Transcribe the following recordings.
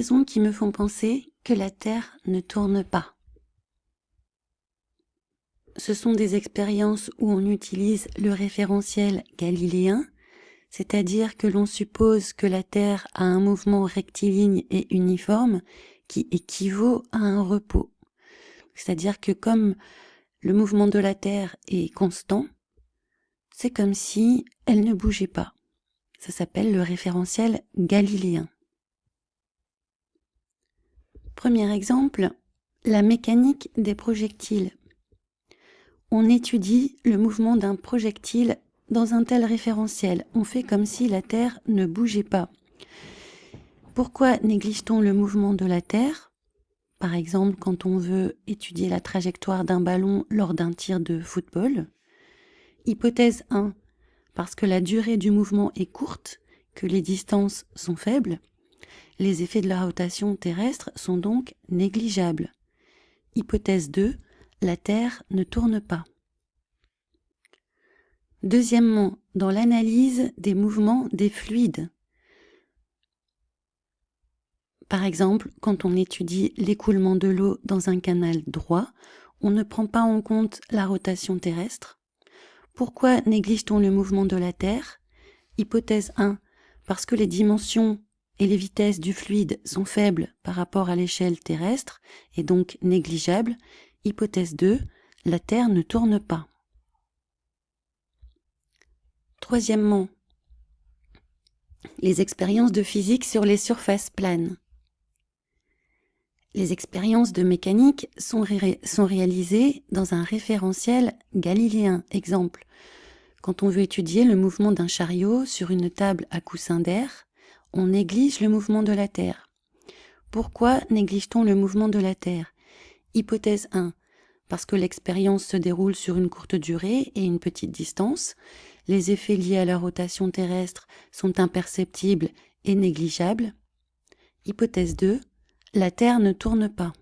raisons qui me font penser que la Terre ne tourne pas. Ce sont des expériences où on utilise le référentiel galiléen, c'est-à-dire que l'on suppose que la Terre a un mouvement rectiligne et uniforme qui équivaut à un repos. C'est-à-dire que comme le mouvement de la Terre est constant, c'est comme si elle ne bougeait pas. Ça s'appelle le référentiel galiléen. Premier exemple, la mécanique des projectiles. On étudie le mouvement d'un projectile dans un tel référentiel. On fait comme si la Terre ne bougeait pas. Pourquoi néglige-t-on le mouvement de la Terre ? Par exemple, quand on veut étudier la trajectoire d'un ballon lors d'un tir de football. Hypothèse 1, parce que la durée du mouvement est courte, que les distances sont faibles. Les effets de la rotation terrestre sont donc négligeables. Hypothèse 2, la Terre ne tourne pas. Deuxièmement, dans l'analyse des mouvements des fluides. Par exemple, quand on étudie l'écoulement de l'eau dans un canal droit, on ne prend pas en compte la rotation terrestre. Pourquoi néglige-t-on le mouvement de la Terre ? Hypothèse 1, parce que les dimensions et les vitesses du fluide sont faibles par rapport à l'échelle terrestre et donc négligeables. Hypothèse 2, la Terre ne tourne pas. Troisièmement, les expériences de physique sur les surfaces planes. Les expériences de mécanique sont réalisées dans un référentiel galiléen. Exemple, quand on veut étudier le mouvement d'un chariot sur une table à coussin d'air, on néglige le mouvement de la Terre. Pourquoi néglige-t-on le mouvement de la Terre ? Hypothèse 1, parce que l'expérience se déroule sur une courte durée et une petite distance. Les effets liés à la rotation terrestre sont imperceptibles et négligeables. Hypothèse 2, la Terre ne tourne pas.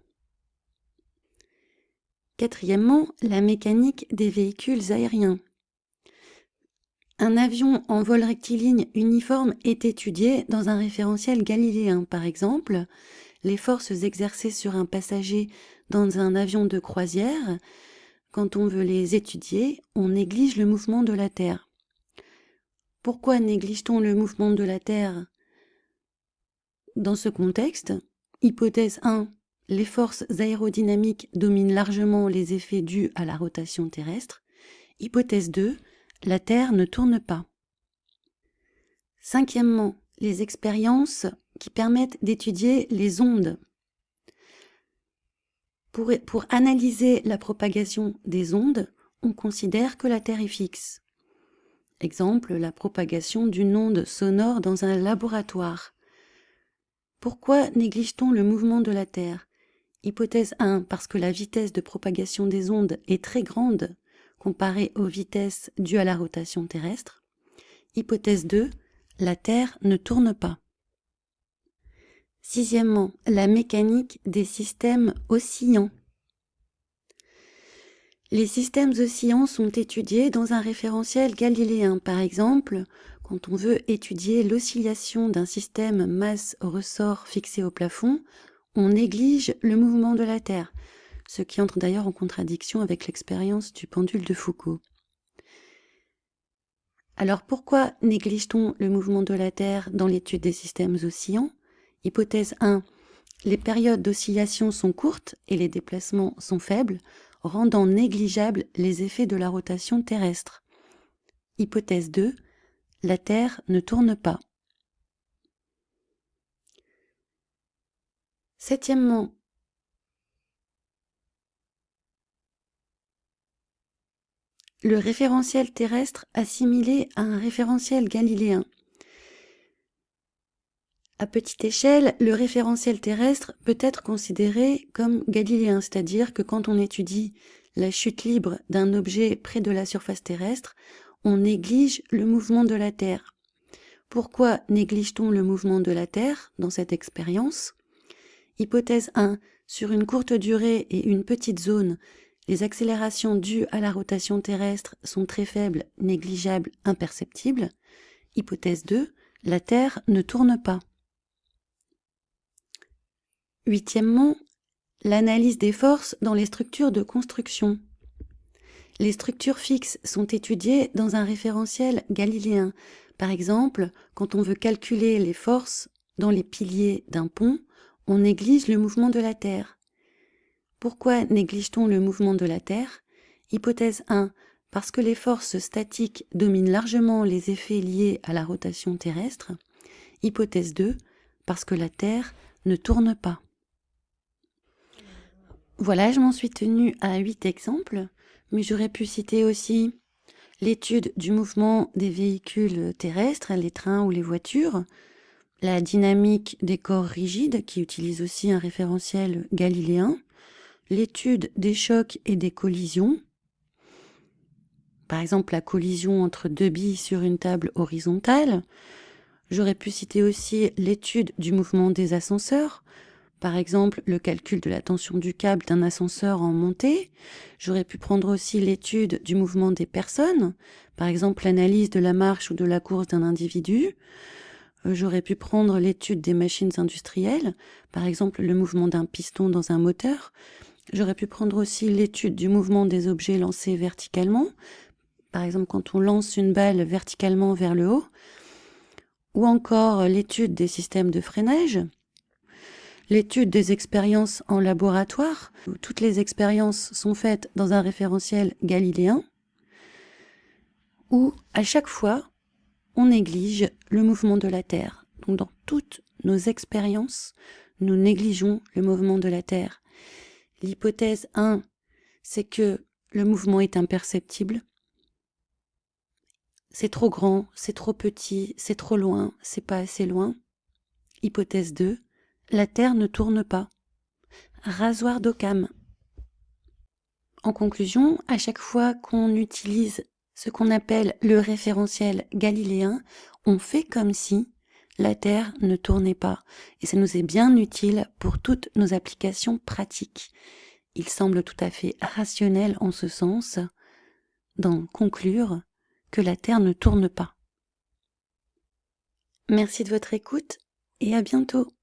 Quatrièmement, la mécanique des véhicules aériens. Un avion en vol rectiligne uniforme est étudié dans un référentiel galiléen. Par exemple, les forces exercées sur un passager dans un avion de croisière, quand on veut les étudier, on néglige le mouvement de la Terre. Pourquoi néglige-t-on le mouvement de la Terre dans ce contexte ? Hypothèse 1, les forces aérodynamiques dominent largement les effets dus à la rotation terrestre. Hypothèse 2, la Terre ne tourne pas. Cinquièmement, les expériences qui permettent d'étudier les ondes. Pour analyser la propagation des ondes, on considère que la Terre est fixe. Exemple, la propagation d'une onde sonore dans un laboratoire. Pourquoi néglige-t-on le mouvement de la Terre ? Hypothèse 1, parce que la vitesse de propagation des ondes est très grande comparée aux vitesses dues à la rotation terrestre. Hypothèse 2, la Terre ne tourne pas. Sixièmement, la mécanique des systèmes oscillants. Les systèmes oscillants sont étudiés dans un référentiel galiléen. Par exemple, quand on veut étudier l'oscillation d'un système masse-ressort fixé au plafond, on néglige le mouvement de la Terre, ce qui entre d'ailleurs en contradiction avec l'expérience du pendule de Foucault. Alors pourquoi néglige-t-on le mouvement de la Terre dans l'étude des systèmes oscillants ? Hypothèse 1, les périodes d'oscillation sont courtes et les déplacements sont faibles, rendant négligeables les effets de la rotation terrestre. Hypothèse 2, la Terre ne tourne pas. Septièmement, le référentiel terrestre assimilé à un référentiel galiléen. À petite échelle, le référentiel terrestre peut être considéré comme galiléen, c'est-à-dire que quand on étudie la chute libre d'un objet près de la surface terrestre, on néglige le mouvement de la Terre. Pourquoi néglige-t-on le mouvement de la Terre dans cette expérience ? Hypothèse 1, sur une courte durée et une petite zone, les accélérations dues à la rotation terrestre sont très faibles, négligeables, imperceptibles. Hypothèse 2, la Terre ne tourne pas. Huitièmement, l'analyse des forces dans les structures de construction. Les structures fixes sont étudiées dans un référentiel galiléen. Par exemple, quand on veut calculer les forces dans les piliers d'un pont, on néglige le mouvement de la Terre. Pourquoi néglige-t-on le mouvement de la Terre? Hypothèse 1. Parce que les forces statiques dominent largement les effets liés à la rotation terrestre. Hypothèse 2. Parce que la Terre ne tourne pas. Voilà, je m'en suis tenue à 8 exemples, mais j'aurais pu citer aussi l'étude du mouvement des véhicules terrestres, les trains ou les voitures, la dynamique des corps rigides, qui utilise aussi un référentiel galiléen, l'étude des chocs et des collisions, par exemple la collision entre deux billes sur une table horizontale. J'aurais pu citer aussi l'étude du mouvement des ascenseurs, par exemple le calcul de la tension du câble d'un ascenseur en montée. J'aurais pu prendre aussi l'étude du mouvement des personnes, par exemple l'analyse de la marche ou de la course d'un individu. J'aurais pu prendre l'étude des machines industrielles, par exemple le mouvement d'un piston dans un moteur. J'aurais pu prendre aussi l'étude du mouvement des objets lancés verticalement, par exemple quand on lance une balle verticalement vers le haut, ou encore l'étude des systèmes de freinage, l'étude des expériences en laboratoire, où toutes les expériences sont faites dans un référentiel galiléen, où à chaque fois, on néglige le mouvement de la Terre. Donc dans toutes nos expériences, nous négligeons le mouvement de la Terre. L'hypothèse 1, c'est que le mouvement est imperceptible. C'est trop grand, c'est trop petit, c'est trop loin, c'est pas assez loin. Hypothèse 2, la Terre ne tourne pas. Rasoir d'Occam. En conclusion, à chaque fois qu'on utilise ce qu'on appelle le référentiel galiléen, on fait comme si la Terre ne tournait pas. Et ça nous est bien utile pour toutes nos applications pratiques. Il semble tout à fait rationnel en ce sens d'en conclure que la Terre ne tourne pas. Merci de votre écoute et à bientôt.